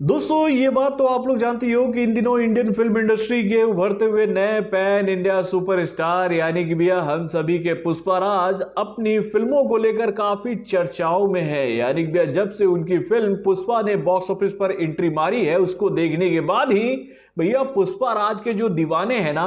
दोस्तों ये बात तो आप लोग जानते ही हो कि इन दिनों इंडियन फिल्म इंडस्ट्री के उभरते हुए नए पैन इंडिया सुपरस्टार यानी कि भैया हम सभी के पुष्पाराज अपनी फिल्मों को लेकर काफी चर्चाओं में है। यानी कि भैया जब से उनकी फिल्म पुष्पा ने बॉक्स ऑफिस पर एंट्री मारी है उसको देखने के बाद ही भैया पुष्पाराज के जो दीवाने हैं ना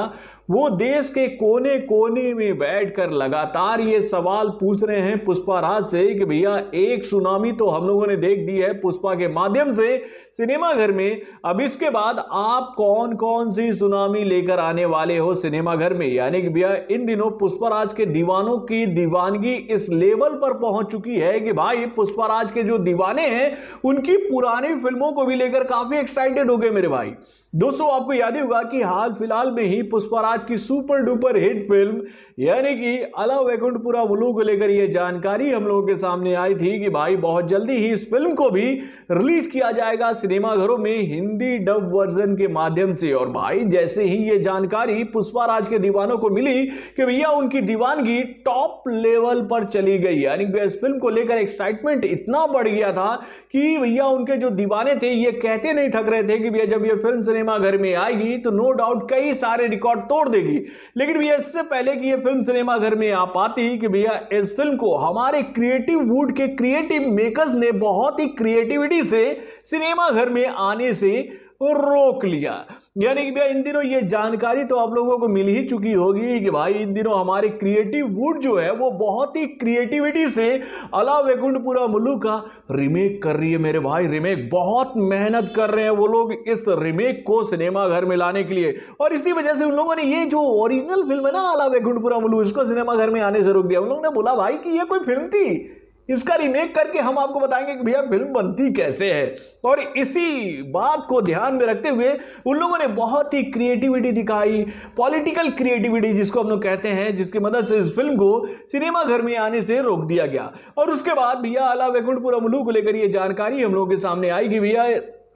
वो देश के कोने कोने में बैठकर लगातार ये सवाल पूछ रहे हैं पुष्पाराज से कि भैया एक सुनामी तो हम लोगों ने देख दी है पुष्पा के माध्यम से सिनेमा घर में, अब इसके बाद आप कौन कौन सी सुनामी लेकर आने वाले हो सिनेमा घर में। यानी कि भैया इन दिनों पुष्पाराज के दीवानों की दीवानगी इस लेवल पर पहुंच चुकी है कि भाई पुष्पाराज के जो दीवाने हैं उनकी पुरानी फिल्मों को भी लेकर काफी एक्साइटेड हो गए मेरे भाई। दोस्तों आपको याद ही होगा कि हाल फिलहाल में ही पुष्पाराज की सुपर डुपर हिट फिल्म यानी कि अला वैकुंठपुरा मुलुक को लेकर यह जानकारी हम लोगों के सामने आई थी कि भाई बहुत जल्दी ही इस फिल्म को भी रिलीज किया जाएगा सिनेमा घरों में हिंदी डब वर्जन के माध्यम से। और भाई जैसे ही ये जानकारी पुष्पाराज के दीवानों को मिली कि भैया उनकी दीवानगी टॉप लेवल पर चली गई, यानी कि इस फिल्म को लेकर एक्साइटमेंट इतना बढ़ गया था कि भैया उनके जो दीवाने थे ये कहते नहीं थक रहे थे कि भैया जब ये फिल्म सिनेमा घर में आएगी तो नो डाउट कई सारे रिकॉर्ड तोड़ देगी। लेकिन भैया इससे पहले कि ये फिल्म सिनेमा घर में आ पाती कि भैया इस फिल्म को हमारे क्रिएटिव वुड के क्रिएटिव मेकर्स ने बहुत ही क्रिएटिविटी से सिनेमा घर में आने से रोक लिया। यानी कि भैया इन दिनों ये जानकारी तो आप लोगों को मिल ही चुकी होगी कि भाई इन दिनों हमारे क्रिएटिव वुड जो है वो बहुत ही क्रिएटिविटी से अला वैकुंठपुरा मुलुक का रिमेक कर रही है मेरे भाई। रिमेक बहुत मेहनत कर रहे हैं वो लोग इस रिमेक को सिनेमा घर में लाने के लिए, और इसी वजह से उन लोगों ने ये जो ओरिजिनल फिल्म है ना अला वैकुंठपुरा मुलुक इसको सिनेमा घर में आने से रोक दिया। उन लोगों ने बोला भाई कि ये कोई फिल्म थी, इसका रीमेक करके हम आपको बताएंगे कि भैया फिल्म बनती कैसे है। और इसी बात को ध्यान में रखते हुए उन लोगों ने बहुत ही क्रिएटिविटी दिखाई, पॉलिटिकल क्रिएटिविटी जिसको हम लोग कहते हैं, जिसकी मदद से इस फिल्म को सिनेमा घर में आने से रोक दिया गया। और उसके बाद भैया अला वैकुंठपुरा मुलुक को लेकर ये जानकारी हम लोगों के सामने आई कि भैया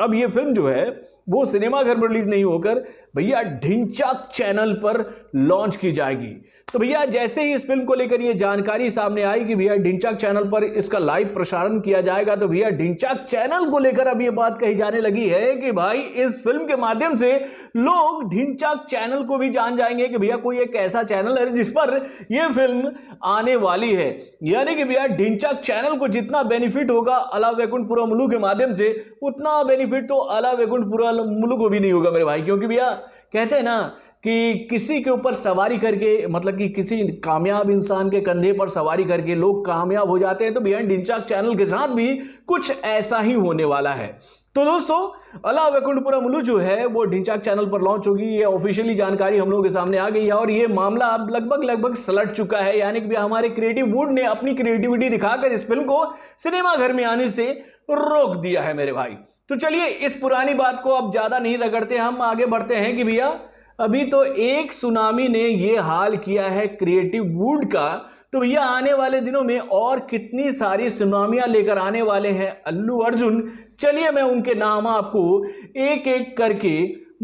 अब ये फिल्म जो है वो सिनेमा घर पर रिलीज नहीं होकर भैया ढिंचाक चैनल पर लॉन्च की जाएगी। तो भैया जैसे ही इस फिल्म को लेकर ये जानकारी सामने आई कि भैया ढिंचाक चैनल पर इसका लाइव प्रसारण किया जाएगा, तो भैया ढिंचाक चैनल को लेकर अब ये बात कही जाने लगी है कि भाई इस फिल्म के माध्यम से लोग ढिंचाक चैनल को भी जान जाएंगे कि भैया कोई एक ऐसा चैनल है जिस पर यह फिल्म आने वाली है। यानी कि भैया ढिंचाक चैनल को जितना बेनिफिट होगा अला वैकुंठपुरा मुलुक के माध्यम से उतना बेनिफिट तो अला वैकुंठपुरा मुलुक को भी नहीं होगा मेरे भाई। क्योंकि भैया कहते हैं ना कि किसी के ऊपर सवारी करके, मतलब कि किसी कामयाब इंसान के कंधे पर सवारी करके लोग कामयाब हो जाते हैं, तो भैया ढिंचाक चैनल के साथ भी कुछ ऐसा ही होने वाला है। तो दोस्तों अला वैकुंठपुरा मुलुक जो है वो ढिंचाक चैनल पर लॉन्च होगी, ये ऑफिशियली जानकारी हम लोगों के सामने आ गई है और ये मामला अब लगभग सलट चुका है। यानी कि हमारे क्रिएटिव वुड ने अपनी क्रिएटिविटी दिखाकर इस फिल्म को सिनेमा घर में आने से रोक दिया है मेरे भाई। तो चलिए इस पुरानी बात को अब ज्यादा नहीं रगड़ते, हम आगे बढ़ते हैं कि भैया अभी तो एक सुनामी ने ये हाल किया है क्रिएटिव वुड का, तो भैया आने वाले दिनों में और कितनी सारी सुनामियां लेकर आने वाले हैं अल्लू अर्जुन। चलिए मैं उनके नाम आपको एक एक करके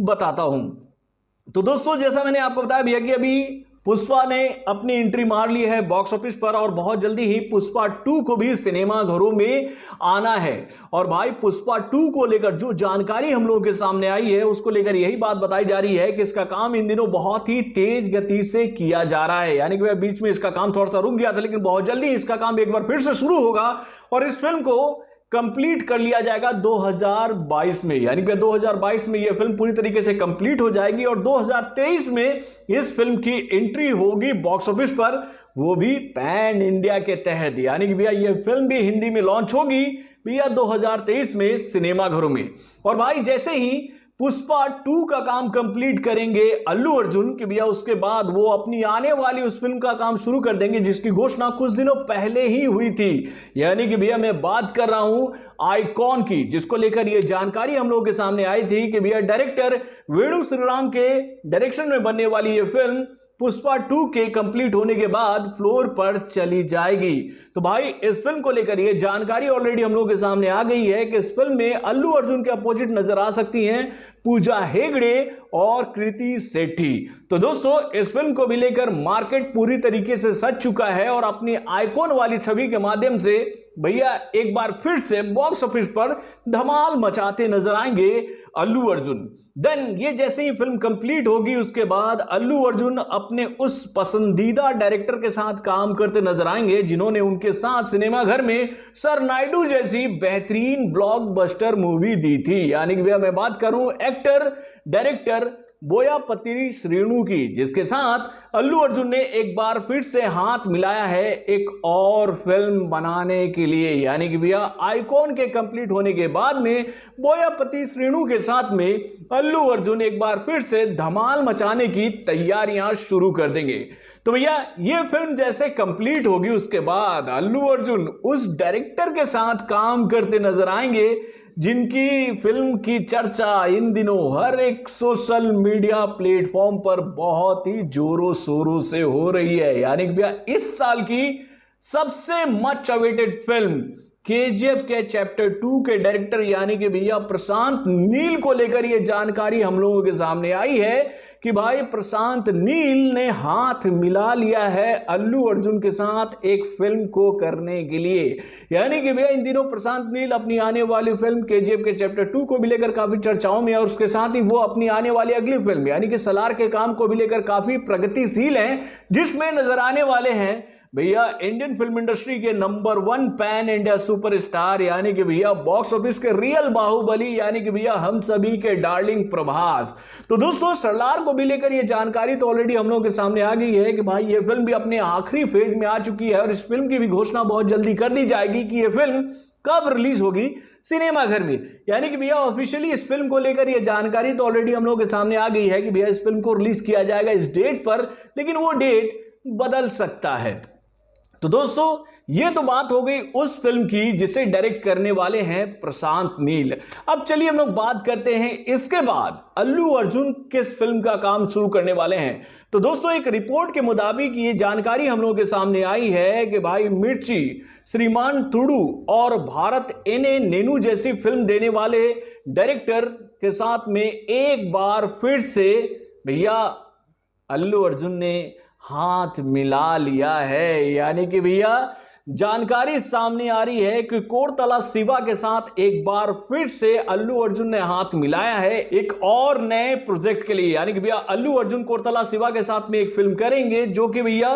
बताता हूं। तो दोस्तों जैसा मैंने आपको बताया भैया कि अभी पुष्पा ने अपनी एंट्री मार ली है बॉक्स ऑफिस पर और बहुत जल्दी ही पुष्पा 2 को भी सिनेमा घरों में आना है। और भाई पुष्पा 2 को लेकर जो जानकारी हम लोगों के सामने आई है उसको लेकर यही बात बताई जा रही है कि इसका काम इन दिनों बहुत ही तेज गति से किया जा रहा है। यानी कि बीच में इसका काम थोड़ा सा रुक गया था, लेकिन बहुत जल्दी इसका काम एक बार फिर से शुरू होगा और इस फिल्म को कंप्लीट कर लिया जाएगा 2022 में। यानी कि 2022 में यह फिल्म पूरी तरीके से कंप्लीट हो जाएगी और 2023 में इस फिल्म की एंट्री होगी बॉक्स ऑफिस पर, वो भी पैन इंडिया के तहत। यानी कि भैया यह फिल्म भी हिंदी में लॉन्च होगी भैया 2023 में सिनेमा घरों में। और भाई जैसे ही पुष्पा 2 का काम कंप्लीट करेंगे अल्लू अर्जुन कि भैया उसके बाद वो अपनी आने वाली उस फिल्म का काम शुरू कर देंगे जिसकी घोषणा कुछ दिनों पहले ही हुई थी। यानी कि भैया मैं बात कर रहा हूं आइकॉन की, जिसको लेकर ये जानकारी हम लोगों के सामने आई थी कि भैया डायरेक्टर वेणु श्रीराम के डायरेक्शन में बनने वाली ये फिल्म पुष्पा 2 के कंप्लीट होने के बाद फ्लोर पर चली जाएगी। तो भाई इस फिल्म को लेकर ये जानकारी ऑलरेडी हम लोगों के सामने आ गई है कि इस फिल्म में अल्लू अर्जुन के अपोजिट नजर आ सकती हैं पूजा हेगड़े और कृति सेठी। तो दोस्तों इस फिल्म को भी लेकर मार्केट पूरी तरीके से सज चुका है और अपनी आइकॉन वाली छवि के माध्यम से भैया एक बार फिर से बॉक्स ऑफिस पर धमाल मचाते नजर आएंगे अल्लू अर्जुन। देन ये जैसे ही फिल्म कंप्लीट होगी उसके बाद अल्लू अर्जुन अपने उस पसंदीदा डायरेक्टर के साथ काम करते नजर आएंगे जिन्होंने उनके साथ सिनेमाघर में सर नायडू जैसी बेहतरीन ब्लॉकबस्टर मूवी दी थी। यानी कि भैया मैं बात करूं एक्टर डायरेक्टर बोयापती श्रीनु की, जिसके साथ अल्लू अर्जुन ने एक बार फिर से हाथ मिलाया है एक और फिल्म बनाने के लिए। यानी कि भैया आइकॉन के कंप्लीट होने के बाद में बोयापती श्रीनु के साथ में अल्लू अर्जुन एक बार फिर से धमाल मचाने की तैयारियां शुरू कर देंगे। तो भैया ये फिल्म जैसे कंप्लीट होगी उसके बाद अल्लू अर्जुन उस डायरेक्टर के साथ काम करते नजर आएंगे जिनकी फिल्म की चर्चा इन दिनों हर एक सोशल मीडिया प्लेटफॉर्म पर बहुत ही जोरों शोरों से हो रही है। यानी कि भैया इस साल की सबसे मच अवेटेड फिल्म केजीएफ के चैप्टर 2 के डायरेक्टर यानी कि भैया प्रशांत नील को लेकर यह जानकारी हम लोगों के सामने आई है कि भाई प्रशांत नील ने हाथ मिला लिया है अल्लू अर्जुन के साथ एक फिल्म को करने के लिए। यानी कि भैया इन दिनों प्रशांत नील अपनी आने वाली फिल्म केजीएफ के चैप्टर 2 को भी लेकर काफी चर्चाओं में और उसके साथ ही वो अपनी आने वाली अगली फिल्म यानी कि सलार के काम को भी लेकर काफी प्रगतिशील हैं, जिसमें नजर आने वाले हैं भैया इंडियन फिल्म इंडस्ट्री के नंबर 1 पैन इंडिया सुपरस्टार यानी कि भैया बॉक्स ऑफिस के रियल बाहुबली यानी कि भैया हम सभी के डार्लिंग प्रभास। तो दोस्तों सलार को भी लेकर ये जानकारी तो ऑलरेडी हम लोगों के सामने आ गई है कि भाई ये फिल्म भी अपने आखिरी फेज में आ चुकी है और इस फिल्म की भी घोषणा बहुत जल्दी कर दी जाएगी कि ये फिल्म कब रिलीज होगी सिनेमाघर में। यानी कि भैया ऑफिशियली इस फिल्म को लेकर ये जानकारी तो ऑलरेडी हम लोगों के सामने आ गई है कि भैया इस फिल्म को रिलीज किया जाएगा इस डेट पर, लेकिन वो डेट बदल सकता है। तो दोस्तों ये तो बात हो गई उस फिल्म की जिसे डायरेक्ट करने वाले हैं प्रशांत नील। अब चलिए हम लोग बात करते हैं इसके बाद अल्लू अर्जुन किस फिल्म का काम शुरू करने वाले हैं। तो दोस्तों एक रिपोर्ट के मुताबिक ये जानकारी हम लोगों के सामने आई है कि भाई मिर्ची, श्रीमान तुडू और भारत एने नेनू जैसी फिल्म देने वाले डायरेक्टर के साथ में एक बार फिर से भैया अल्लू अर्जुन ने हाथ मिला लिया है। यानी कि भैया जानकारी सामने आ रही है कि कोरतला शिवा के साथ एक बार फिर से अल्लू अर्जुन ने हाथ मिलाया है एक और नए प्रोजेक्ट के लिए। यानी कि भैया अल्लू अर्जुन कोरतला शिवा के साथ में एक फिल्म करेंगे जो कि भैया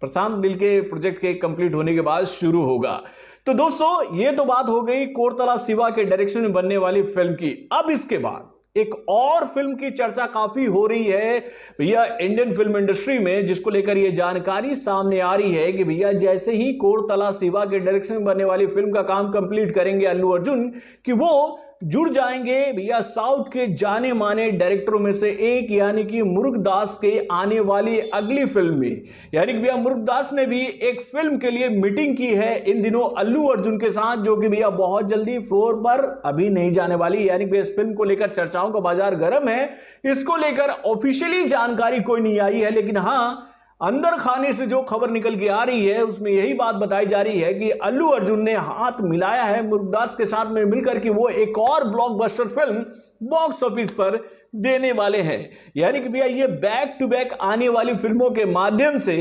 प्रशांत नील के प्रोजेक्ट के कंप्लीट होने के बाद शुरू होगा। तो दोस्तों ये तो बात हो गई कोरतला शिवा के डायरेक्शन में बनने वाली फिल्म की। अब इसके बाद एक और फिल्म की चर्चा काफी हो रही है भैया इंडियन फिल्म इंडस्ट्री में, जिसको लेकर यह जानकारी सामने आ रही है कि भैया जैसे ही कोरतला शिवा के डायरेक्शन में बनने वाली फिल्म का काम कंप्लीट करेंगे अल्लू अर्जुन कि वो जुड़ जाएंगे भैया साउथ के जाने माने डायरेक्टरों में से एक यानी कि मुरुगदास के आने वाली अगली फिल्म में। यानी कि भैया मुरुगदास ने भी एक फिल्म के लिए मीटिंग की है इन दिनों अल्लू अर्जुन के साथ, जो कि भैया बहुत जल्दी फ्लोर पर अभी नहीं जाने वाली। यानी कि इस फिल्म को लेकर चर्चाओं का बाजार गर्म है। इसको लेकर ऑफिशियली जानकारी कोई नहीं आई है, लेकिन हाँ अंदर खाने से जो खबर निकल के आ रही है उसमें यही बात बताई जा रही है कि अल्लू अर्जुन ने हाथ मिलाया है मुरुगदास के साथ में मिलकर कि वो एक और ब्लॉकबस्टर फिल्म बॉक्स ऑफिस पर देने वाले हैं। यानी कि भैया ये बैक टू बैक आने वाली फिल्मों के माध्यम से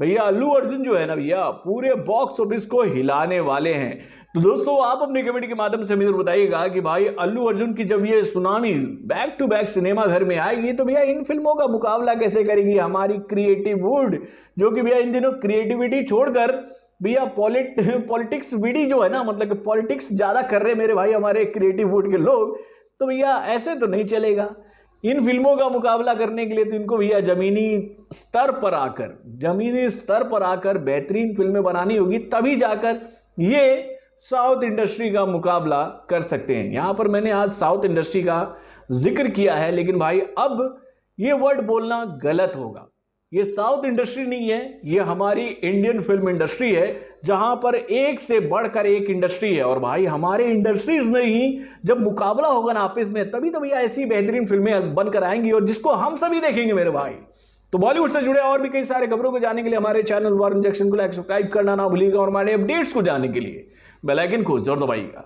भैया अल्लू अर्जुन जो है ना भैया पूरे बॉक्स ऑफिस को हिलाने वाले हैं। तो दोस्तों आप अपने कमेंट के माध्यम से मुझे बताइएगा कि भाई अल्लू अर्जुन की जब ये tsunami back to back cinema घर में आएगी तो भैया इन फिल्मों का मुकाबला कैसे करेगी हमारी क्रिएटिव वुड, जो कि भैया इन दिनों क्रिएटिविटी छोड़कर भैया पॉलिटिक्स विडी जो है ना, मतलब पॉलिटिक्स ज्यादा कर रहे मेरे भाई हमारे क्रिएटिव वुड के लोग। तो भैया ऐसे तो नहीं चलेगा। इन फिल्मों का मुकाबला करने के लिए तो इनको भैया जमीनी स्तर पर आकर बेहतरीन फिल्में बनानी होगी, तभी जाकर ये साउथ इंडस्ट्री का मुकाबला कर सकते हैं। यहां पर मैंने आज साउथ इंडस्ट्री का जिक्र किया है, लेकिन भाई अब ये वर्ड बोलना गलत होगा। ये साउथ इंडस्ट्री नहीं है, ये हमारी इंडियन फिल्म इंडस्ट्री है, जहां पर एक से बढ़कर एक इंडस्ट्री है। और भाई हमारे इंडस्ट्रीज में ही जब मुकाबला होगा ना आपस में, तभी तो भैया ऐसी बेहतरीन फिल्में बनकर आएंगी और जिसको हम सभी देखेंगे मेरे भाई। तो बॉलीवुड से जुड़े और भी कई सारे खबरों को जानने के लिए हमारे चैनल वार इंजेक्शन को लाइक सब्सक्राइब करना ना भूलिएगा और हमारे अपडेट्स को जानने के लिए बेल आइकन को जरूर दबाइएगा।